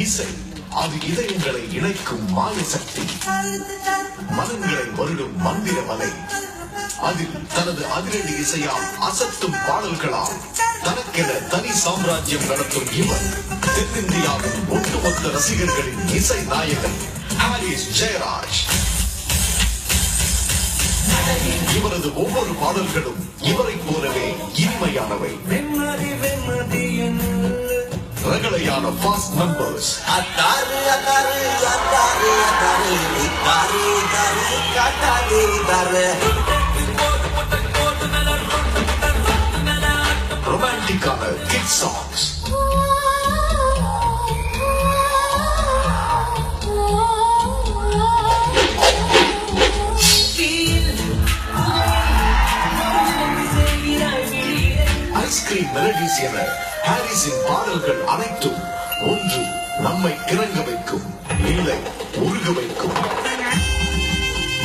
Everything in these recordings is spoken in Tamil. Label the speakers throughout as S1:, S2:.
S1: இசை அது இதயங்களை இணைக்கும் மாய சக்தி, மனங்களை வருடும் மந்திர மலை. அதில் தனது அதிரடி இசையால் அசத்தும் பாடல்களால் தனக்கென தனி சாம்ராஜ்யம் நடத்தும் இவர் தென்னிந்தியாவின் ஒட்டுமொத்த ரசிகர்களின் இசை நாயகன் ஹாரிஸ் ஜெயராஜ். இவரது ஒவ்வொரு பாடல்களும் இவரை போலவே இனிமையானவை. ரகளையான ஃபாஸ்ட் நம்பர்ஸ், ரொமான்டிக்கான கிட் சாங்ஸ், ஐஸ்கிரீம் மெலடிஸ் என ஹாரிஸின் பாடல்கள் அனைத்தும் ஒன்று நம்மை கிறங்க வைக்கும், இல்லை உருக வைக்கும்.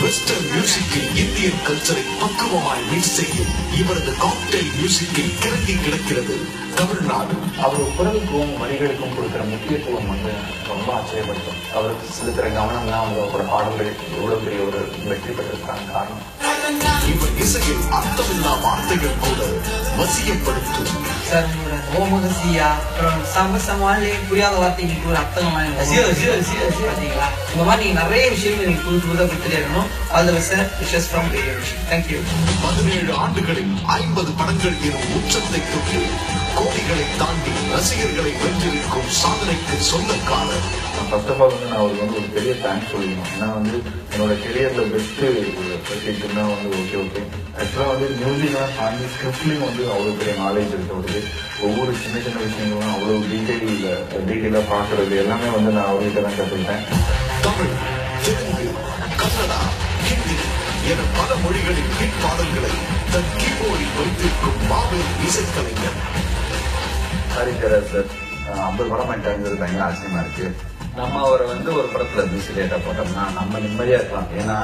S1: வெஸ்டர்ன் மியூசிக்கில் இந்தியன் கல்ச்சரை பக்குவமாய் மிக்ஸ் செய்யும் இவரது காக்டெயில் மியூசிக்கில் கிறங்கி கிடக்கிறது தமிழ்நாடு.
S2: அவர் குரலுக்கும் வரிகளுக்கும் கொடுக்கிற முக்கியத்துவம் ரொம்ப ஆச்சரியப்படுத்தும். அவருக்கு செலுத்துற கவனம் தான் அவரோட பாடல்கள் எவ்வளவு பெரிய ஒரு வெற்றி பெற்றிருக்காங்க காரணம்.
S1: இவர் இசையில் அர்த்தமில்லா வார்த்தைகள் கூட வசியப்படுத்தும்.
S3: சார் உங்களோட ஓமகசியா அப்புறம் சமசமாலே புரியாத வார்த்தைக்கு கூட அர்த்தமா பாத்தீங்களா? இந்த மாதிரி நீங்க நிறைய விஷயங்கள் எனக்கு புது புதுதாக கொடுத்துட்டேன். All the best wishes from radio mission. Thank you.
S1: 17 ஆண்டுகளில் 50 படங்கள் எனும் உச்சத்தை தொட்டு கோடிகளை தாண்டி ரசிகர்களை வென்றிருக்கும் சாதனைக்கு சொந்தக்காரர்.
S2: ஃபர்ஸ்ட் ஆஃப் ஆல் நான் அவருக்கு ஒரு பெரிய தேங்க்ஸ் சொல்லிக்கணும். ஏன்னா என்னோட கெரியர்ல பெஸ்ட்டு பர்ஃபெக்ட்னா ஓகே. ஆக்சுவலாக மியூசிக்லாம் தாண்டி ஸ்கிரிப்ட்லையும் அவ்வளோ பெரிய நாலேஜ் இருக்கிறது. ஒவ்வொரு சின்ன சின்ன விஷயங்களும் அவ்வளோ டீட்டெயிலாக பார்க்கறது எல்லாமே நான் அவர்கிட்ட தான் கற்றுக்கிட்டேன்.
S1: தமிழ், தெலுங்கு, கன்னடா, ஹிந்தி என பல மொழிகளின் ஹிட் பாடல்களை தன் கீபோர்டில் வைத்திருக்கும் மாபெரும் இசைக்கலைஞர்
S2: ஹாரிஸ் ஜெயராஜ் சார் 50 படம் பண்ணிட்டாங்கிறது பயங்கர ஆச்சரியமா இருக்கு. நம்ம அவரை ஒரு படத்துல மியூசிக் போட்டோம்னா நம்ம நிம்மதியா இருக்கலாம். ஏன்னா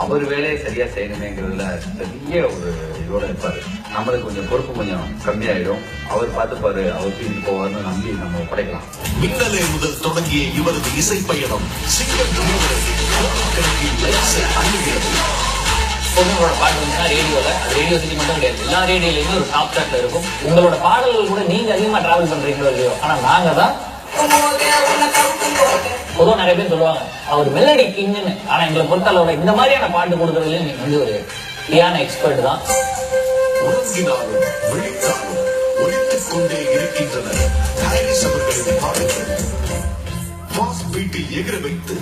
S2: அவர் வேலையை சரியா செய்யணுமேங்கிறதுல பெரிய ஒரு இதோட இருப்பாரு. நம்மளுக்கு கொஞ்சம் பொறுப்பு கொஞ்சம் கம்மியாயிடும். அவர் பார்த்துப்பாரு, அவர் தீர்ந்து போவார்னு நம்பி நம்ம படைக்கலாம்.
S1: மின்னலே முதல் தொடங்கிய இவரது இசை பயணம் சிங்கர்
S4: பொண்ணுங்களோட பாட்டு ரேடியோல ரேடியோ சிட்டி மட்டும் கிடையாது, எல்லா ரேடியோலயுமே ஒரு டாப் சார்ட்ல இருக்கும். உங்களோட பாடல்கள் கூட நீங்க அதிகமா டிராவல் பண்றீங்களோ இல்லையோ, ஆனா நாங்க தான் பொதுவா நிறைய பேர் சொல்லுவாங்க அவர் மெலடி கிங்னு. ஆனா எங்களை பொறுத்தளவுல இந்த மாதிரியான பாட்டு கொடுக்கறதுல நீங்க ஒரு பியானோ எக்ஸ்பர்ட் தான்.
S1: உறங்கினாலும் விழித்தாலும் ஒலித்துக் கொண்டே இருக்கின்றன ஹாரிஸ் அவர்களின் பாடல்கள். ஃபாஸ்ட் பீட்டில் எகிர வைத்து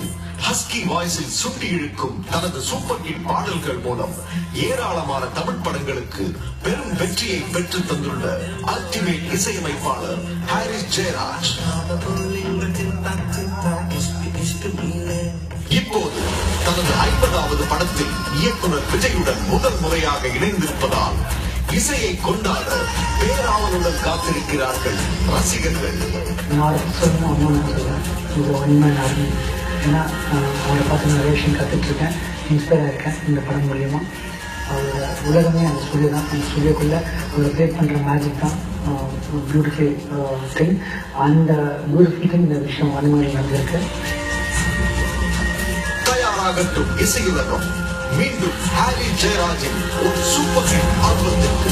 S1: ஹஸ்கி வாய்ஸில் சுட்டி இழுக்கும் தனது சூப்பர் ஹிட் பாடல்கள் மூலம் ஏராளமான தமிழ் படங்களுக்கு பெரும் வெற்றியை பெற்று தந்துள்ள அல்டிமேட் இசையமைப்பாளர் ஹாரிஸ் ஜெயராஜ். இப்போது தனது 50வது படத்தில் இயக்குனர் விஜயுடன் முதல் முறையாக இணைந்திருப்பதால் இசையை கொண்டாட பேராவலுடன் காத்திருக்கிறார்கள் ரசிகர்கள்.
S3: ஏன்னா அவரை பார்த்து நிறைய விஷயம் கற்றுட்ருக்கேன், இன்ஸ்பயர் ஆகிருக்கேன் இந்த படம் மூலியமாக. அவரோட உலகமே அந்த ஸ்டுடியோ தான். அந்த ஸ்டுடியோக்குள்ளே அவர் க்ரியேட் பண்ணுற மேஜிக் தான் பியூட்டிஃபுல் திங். அந்த பியூட்டிஃபுல் திங் இந்த விஷயம் அந்த மாதிரி நடந்திருக்கு.
S1: தயாராகட்டும் இசையுலகம் மீண்டும் ஹாரிஸ் ஜெயராஜின் ஒரு சூப்பர் ஹிட் ஆல்பத்திற்கு.